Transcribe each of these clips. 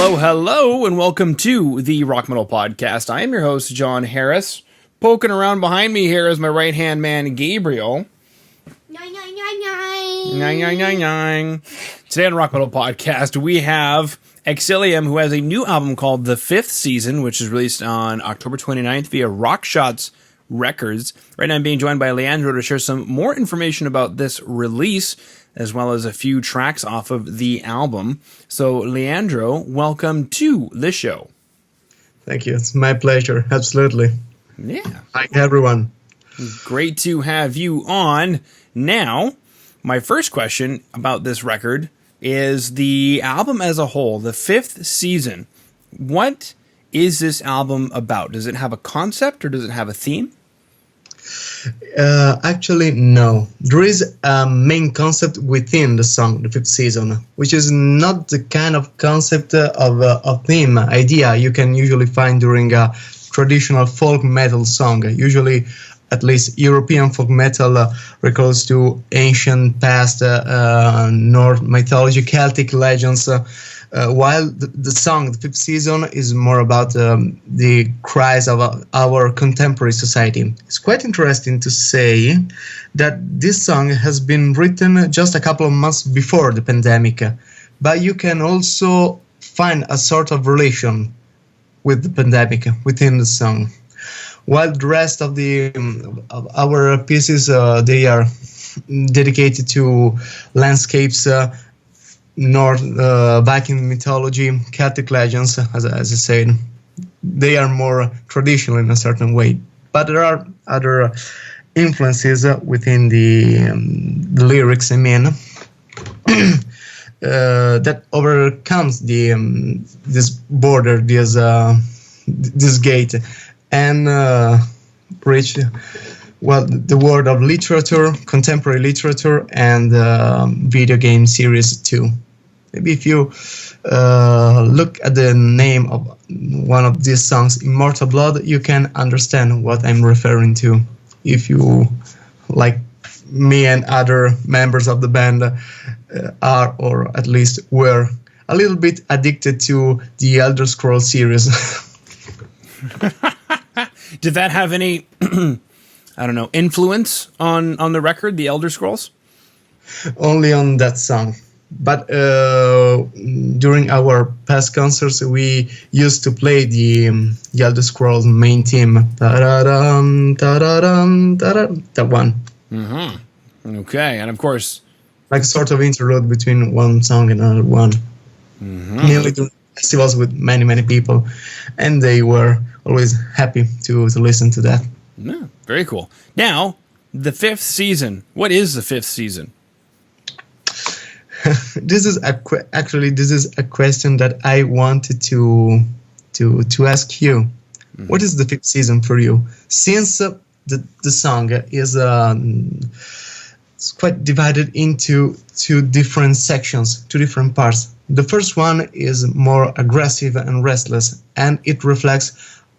Hello, and welcome to the Rock Metal Podcast. I am your host, John Harris. Poking around behind me here is my right-hand man, Gabriel. Today on the Rock Metal Podcast, we have AEXYLIUM, who has a new album called The Fifth Season, which is released on October 29th via Rockshots Records. Right now I'm being joined by Leandro to share some more information about this release, as well as a few tracks off of the album. So, Leandro, welcome to the show. Thank you. It's my pleasure. Absolutely. Yeah. Hi, everyone. Great to have you on. Now, my first question about this record is the album as a whole, The Fifth Season. What is this album about? Does it have a concept or does it have a theme? Actually, no. There is a main concept within the song, The Fifth Season, which is not the kind of concept of a theme idea you can usually find during a traditional folk metal song. Usually, at least European folk metal recalls to ancient past Norse mythology, Celtic legends, while the song, The Fifth Season, is more about the cries of our contemporary society. It's quite interesting to say that this song has been written just a couple of months before the pandemic, but you can also find a sort of relation with the pandemic within the song. While the rest of our pieces, they are dedicated to landscapes, North Viking mythology, Celtic legends, as I said. They are more traditional in a certain way, but there are other influences within the lyrics. I mean, that overcomes this border, this gate, and reach the world of literature, contemporary literature, and video game series too. Maybe if you look at the name of one of these songs, Immortal Blood, you can understand what I'm referring to. If you, like me and other members of the band, are, or at least were, a little bit addicted to the Elder Scrolls series. Did that have any, influence on the record, The Elder Scrolls? Only on that song. But during our past concerts, we used to play the Elder Scrolls main theme. Ta-da-dum, ta-da-dum, ta-da-dum, that one. Mm-hmm. Okay, and of course... like a sort of interlude between one song and another one. Mm-hmm. Mainly during festivals with many, many people. And they were always happy to listen to that. Yeah, very cool. Now, The Fifth Season. What is The Fifth Season? This is a question that I wanted to ask you. Mm-hmm. What is The Fifth Season for you? Since the song is it's quite divided into two different sections, two different parts. The first one is more aggressive and restless, and it reflects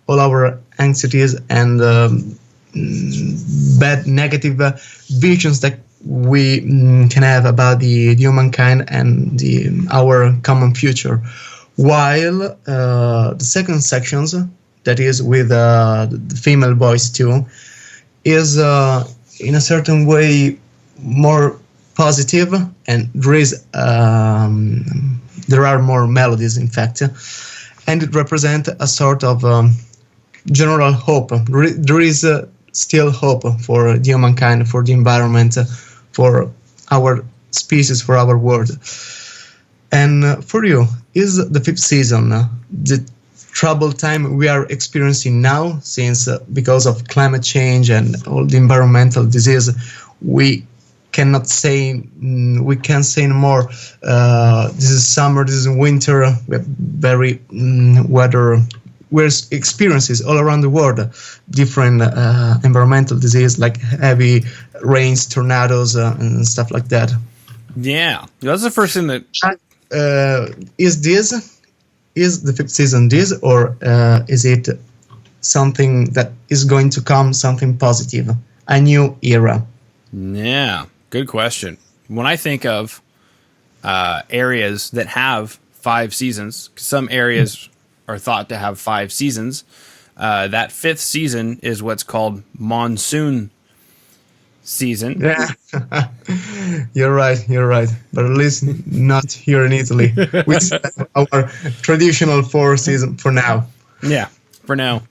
all our anxieties and bad negative visions that we can have about the humankind and our common future. While the second sections, that is with the female voice too, is in a certain way more positive, and there are more melodies, in fact, and it represents a sort of general hope. There is still hope for the humankind, for the environment, for our species, for our world. And for you, is the fifth season the troubled time we are experiencing now, since because of climate change and all the environmental disease, we can't say no more. This is summer, this is winter, we have very weather. We're experiences all around the world, different environmental disease like heavy rains, tornadoes, and stuff like that. Yeah, that's the first thing that. Is the fifth season this, or is it something that is going to come, something positive, a new era? Yeah, good question. When I think of areas that have 5 seasons. Some areas are thought to have 5 seasons. That 5th season is what's called Monsoon season. Yeah, you're right. But at least not here in Italy. We have our traditional 4 season for now. Yeah, for now.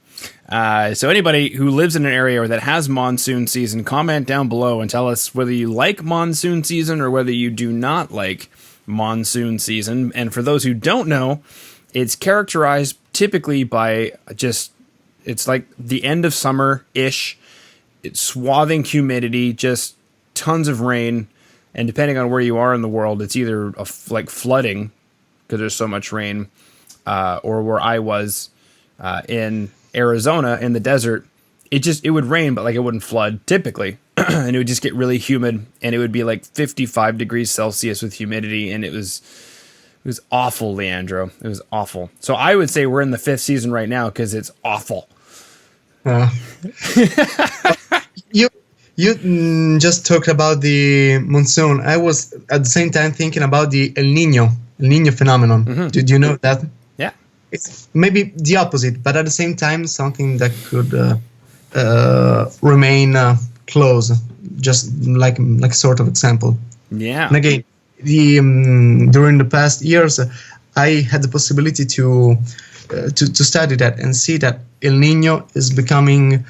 So anybody who lives in an area that has monsoon season, comment down below and tell us whether you like monsoon season or whether you do not like monsoon season. And for those who don't know, it's characterized typically by it's like the end of summer-ish. It's swathing humidity, just tons of rain. And depending on where you are in the world, it's either like flooding because there's so much rain, or where I was in Arizona in the desert, it would rain, but like it wouldn't flood typically. And it would just get really humid, and it would be like 55 degrees Celsius with humidity. And it was awful, Leandro. It was awful. So I would say we're in the 5th season right now because it's awful. You just talked about the monsoon. I was at the same time thinking about the El Niño phenomenon. Mm-hmm. Did you know that? Yeah. It's maybe the opposite, but at the same time something that could remain close, just like sort of example. Yeah. And again, during the past years, I had the possibility to study that and see that El Niño is becoming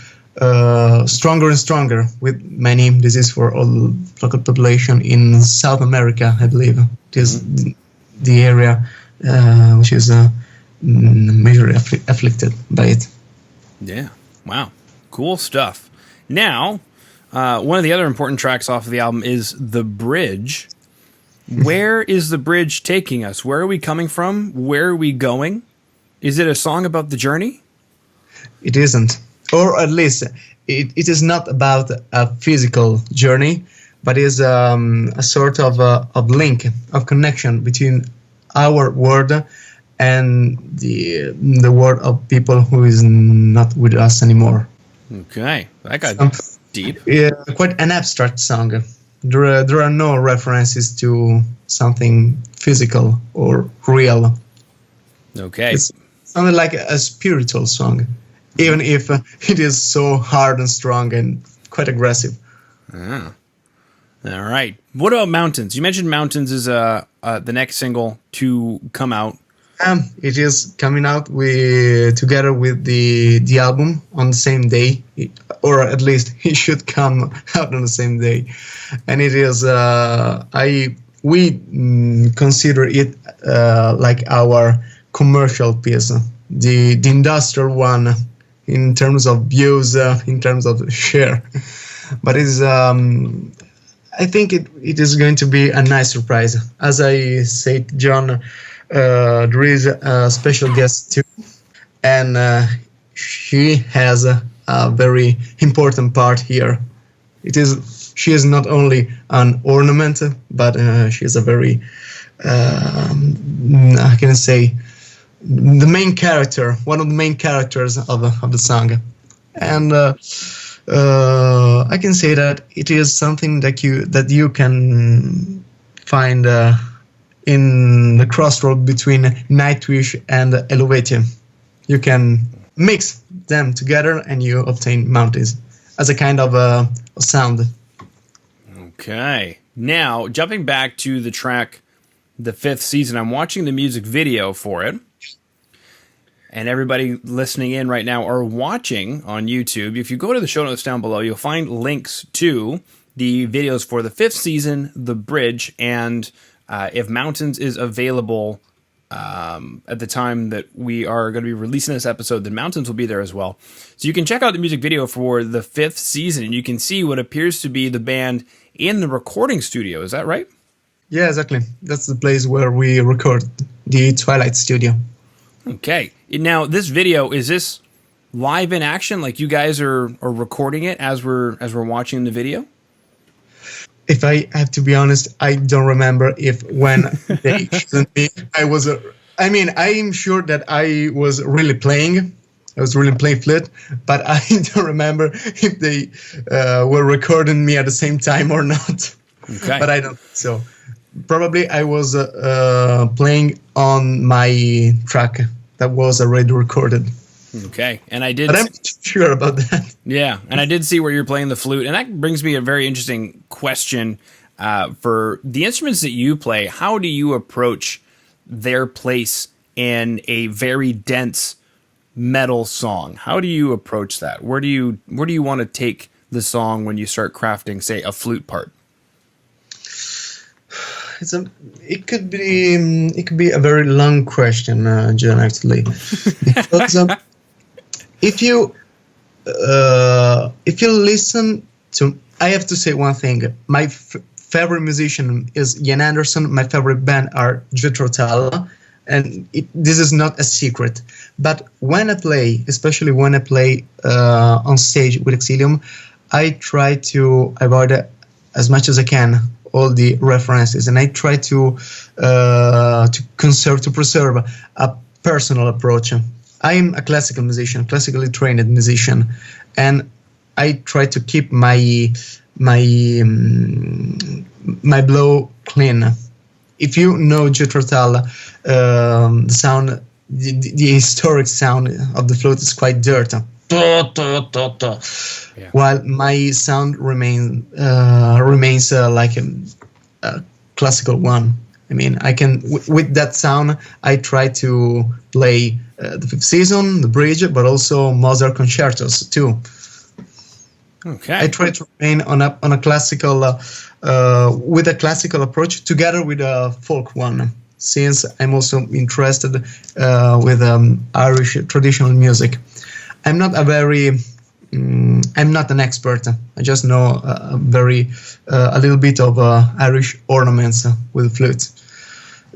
stronger and stronger with many diseases for all local population in South America. I believe it is the area which is majorly afflicted by it. Yeah. Wow. Cool stuff. Now, one of the other important tracks off of the album is The Bridge. Where is The Bridge taking us? Where are we coming from? Where are we going? Is it a song about the journey? It isn't. Or at least it is not about a physical journey, but is a sort of link, of connection between our world and the world of people who is not with us anymore. Okay, that got deep. Yeah, quite an abstract song. There are no references to something physical or real. Okay. It's something like a spiritual song, even if it is so hard and strong and quite aggressive. Ah. All right. What about Mountains? You mentioned Mountains is the next single to come out. It is coming out together with the album on the same day, or at least it should come out on the same day. And it is we consider it like our commercial piece, the industrial one in terms of views, in terms of share. But it's I think it is going to be a nice surprise. As I said, John, there is a special guest too, and she has a very important part here. She is not only an ornament, but she is a very, how can I say, the main character, one of the main characters of the song. And I can say that it is something that you can find in the crossroad between Nightwish and Helvetia. You can mix them together and you obtain Mountains as a kind of sound. Okay. Now, jumping back to the track, The Fifth Season, I'm watching the music video for it. And everybody listening in right now or watching on YouTube, if you go to the show notes down below, you'll find links to the videos for The Fifth Season, The Bridge, and if Mountains is available at the time that we are going to be releasing this episode, then Mountains will be there as well. So you can check out the music video for The Fifth Season, and you can see what appears to be the band in the recording studio. Is that right? Yeah, exactly. That's the place where we record, the Twilight Studio. Okay. Now, this video, is this live in action? Like you guys are recording it as we're watching the video? If I have to be honest, I don't remember when they shouldn't be. I'm sure that I was really playing. I was really playing flute, but I don't remember if they were recording me at the same time or not. Okay. But I don't think so. probably I was playing on my track that was already recorded. Okay, and I did. But I'm not sure about that. Yeah, and I did see where you're playing the flute, and that brings me a very interesting question for the instruments that you play. How do you approach their place in a very dense metal song? How do you approach that? Where do you want to take the song when you start crafting, say, a flute part? It could be a very long question, John. Actually, because if you listen to, I have to say one thing. My favorite musician is Ian Anderson. My favorite band are Jethro Tull, and this is not a secret. But when I play, especially when I play on stage with AEXYLIUM, I try to avoid as much as I can all the references, and I try to preserve a personal approach. I'm a classical musician, classically trained musician, and I try to keep my blow clean. If you know Jethro Tull, the sound, the historic sound of the flute is quite dirty. Yeah. While my sound remains like a classical one. I mean, I can with that sound I try to play the Fifth Season, the Bridge, but also Mozart concertos too. Okay. I try to remain on a classical with a classical approach together with a folk one, since I'm also interested with Irish traditional music. I'm not an expert. I just know a little bit of Irish ornaments with flute,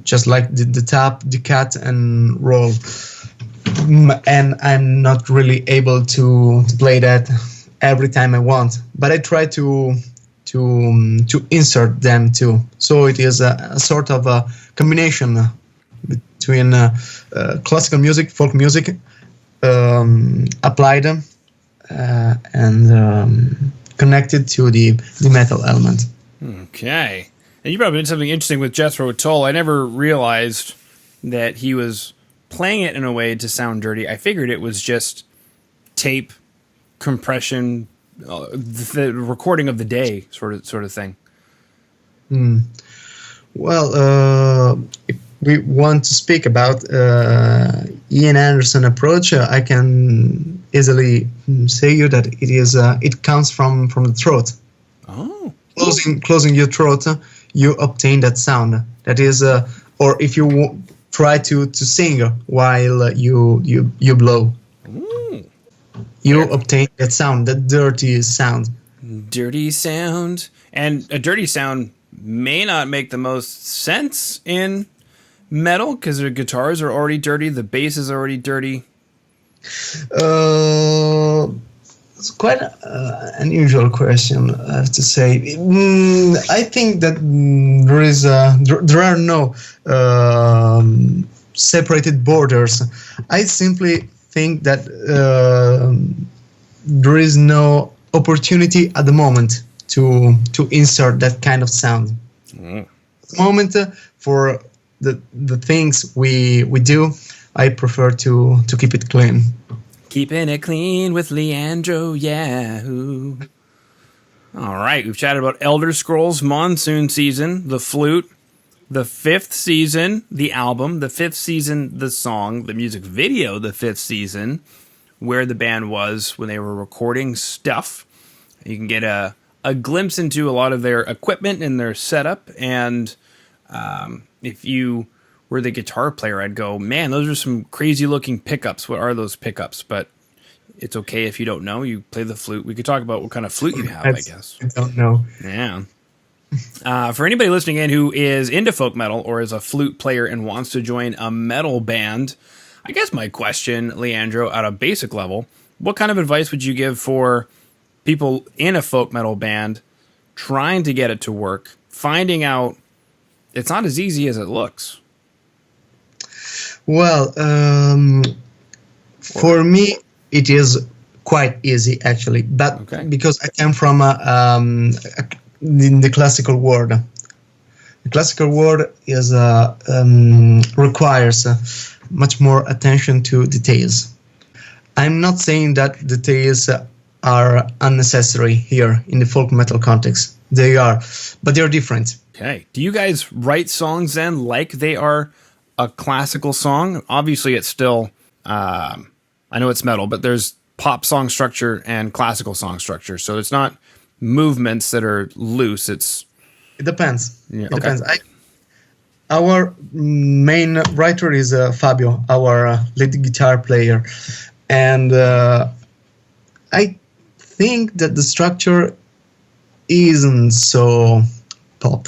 just like the tap, the cut, and roll. And I'm not really able to play that every time I want, but I try to insert them too. So it is a sort of a combination between classical music, folk music, applied and connected to the metal element. Okay. And you probably did something interesting with Jethro Tull. I never realized that he was playing it in a way to sound dirty. I figured it was just tape compression, the recording of the day sort of thing. Well, if we want to speak about Ian Anderson approach, I can easily say you that it comes from the throat. Oh, closing your throat, you obtain that sound. That is, or if you try to sing while you blow, you obtain that sound, that dirty sound. Dirty sound, and a dirty sound may not make the most sense in metal because their guitars are already dirty, the bass is already dirty. It's quite an unusual question, I have to say. I think that there are no separated borders. I simply think that there is no opportunity at the moment to insert that kind of sound. At the moment, for the things we do, I prefer to keep it clean. Keeping it clean with Leandro Yahoo. All right, we've chatted about Elder Scrolls Monsoon Season, the flute, the Fifth Season, the album, the Fifth Season, the song, the music video, the Fifth Season, where the band was when they were recording stuff. You can get a glimpse into a lot of their equipment and their setup, and if you were the guitar player, I'd go, man, those are some crazy looking pickups. What are those pickups? But it's okay if you don't know. You play the flute. We could talk about what kind of flute you have, I guess. I don't know. Yeah. For anybody listening in who is into folk metal or is a flute player and wants to join a metal band, I guess my question, Leandro, at a basic level, what kind of advice would you give for people in a folk metal band trying to get it to work, finding out it's not as easy as it looks? Well, for me, it is quite easy, actually, but because I came from in the classical world. The classical world is requires much more attention to details. I'm not saying that details are unnecessary here in the folk metal context. They are, but they're different. Okay. Do you guys write songs then like they are a classical song? Obviously, it's still, I know it's metal, but there's pop song structure and classical song structure. So it's not movements that are loose. It depends. Yeah, it depends. Our main writer is Fabio, our lead guitar player. And I think that the structure isn't so pop.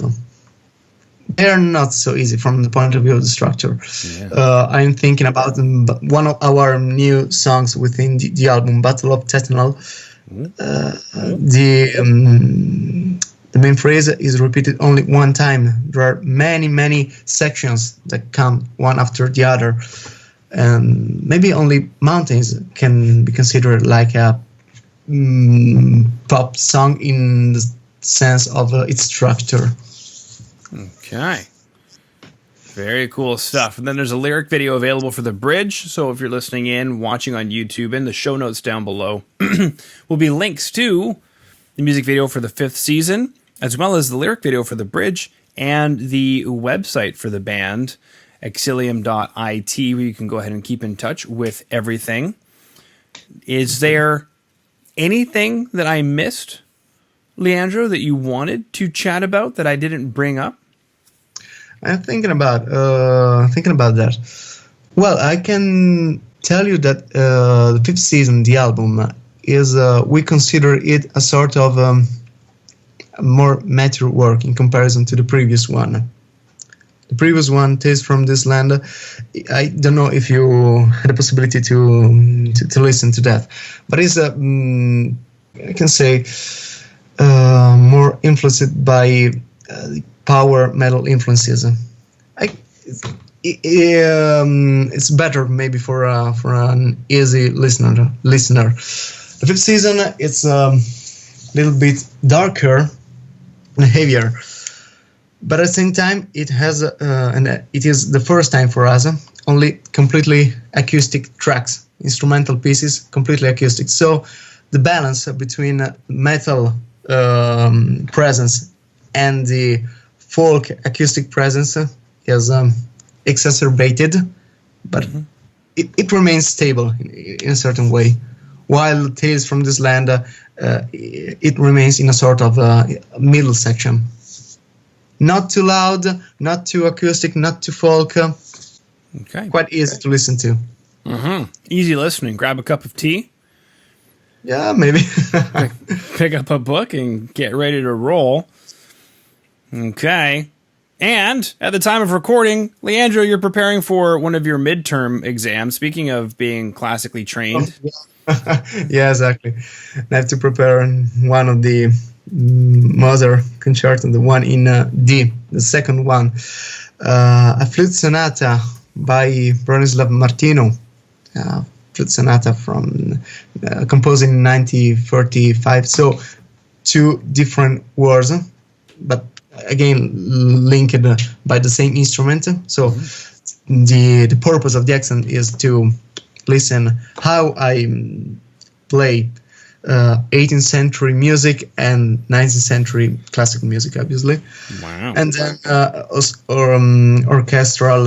They're not so easy from the point of view of the structure. Yeah. I'm thinking about one of our new songs within the album, Battle of Tetanal. The main phrase is repeated only one time. There are many sections that come one after the other. And maybe only Mountains can be considered like a pop song in the sense of its structure. Okay. Very cool stuff. And then there's a lyric video available for the bridge. So if you're listening in, watching on YouTube, in the show notes down below will be links to the music video for the 5th season, as well as the lyric video for the bridge and the website for the band, AEXYLIUM.it, where you can go ahead and keep in touch with everything. Is there anything that I missed, Leandro, that you wanted to chat about that I didn't bring up? I'm thinking about that. Well, I can tell you that the 5th season, the album, is we consider it a sort of more mature work in comparison to the previous one. The previous one, Tales from This Land, I don't know if you had the possibility to listen to that, but it's I can say more influenced by power metal influences. It's better maybe for an easy listener. The 5th season, it's a little bit darker and heavier, but at the same time it has and it is the first time for us only completely acoustic tracks, instrumental pieces, completely acoustic. So the balance between metal presence and the folk acoustic presence is exacerbated, but it remains stable in a certain way. While Tales from This Land, it remains in a sort of middle section. Not too loud, not too acoustic, not too folk. Okay. Quite easy to listen to. Easy listening. Grab a cup of tea. Yeah, maybe. Pick up a book and get ready to roll. Okay. And at the time of recording, Leandro, you're preparing for one of your midterm exams. Speaking of being classically trained. Yeah, exactly. I have to prepare one of the Mozart concerto, the one in D, the second one. A flute sonata by Bronislaw Martinu. Flute sonata from composed in 1935. So 2 different words, but again linked by the same instrument. So the purpose of the exam is to listen how I play 18th century music and 19th century classical music, obviously. Wow. And then orchestral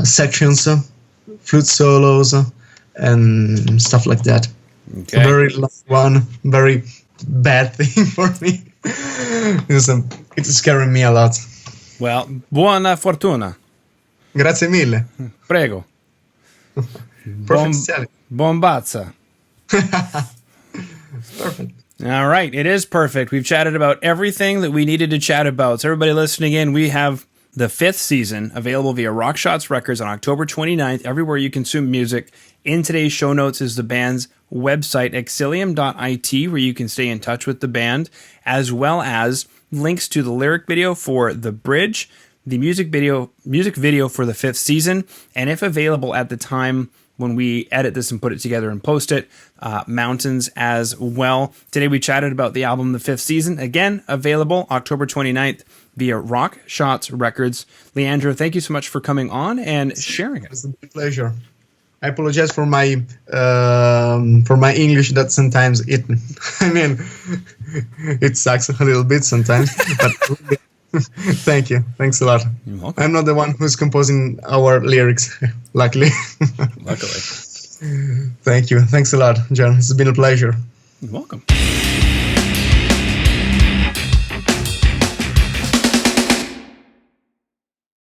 sections, flute solos, and stuff like that. Okay. A very long one, very bad thing for me. It's scaring me a lot. Well, buona fortuna. Grazie mille. Prego. Bombazza. Perfect. All right, it is perfect. We've chatted about everything that we needed to chat about. So everybody listening in, we have the 5th season available via Rockshots Records on October 29th, everywhere you consume music. In today's show notes is the band's website, AEXYLIUM.it, where you can stay in touch with the band, as well as links to the lyric video for The Bridge, the music video for the 5th season, and if available at the time when we edit this and put it together and post it, Mountains as well. Today we chatted about the album The 5th Season, again available October 29th via Rock Shots Records. Leandro, thank you so much for coming on and sharing it. It's a pleasure. I apologize for my English that sometimes it sucks a little bit sometimes, but thank you. Thanks a lot. You're welcome. I'm not the one who's composing our lyrics, luckily. Luckily. Thank you. Thanks a lot, John. It's been a pleasure. You're welcome.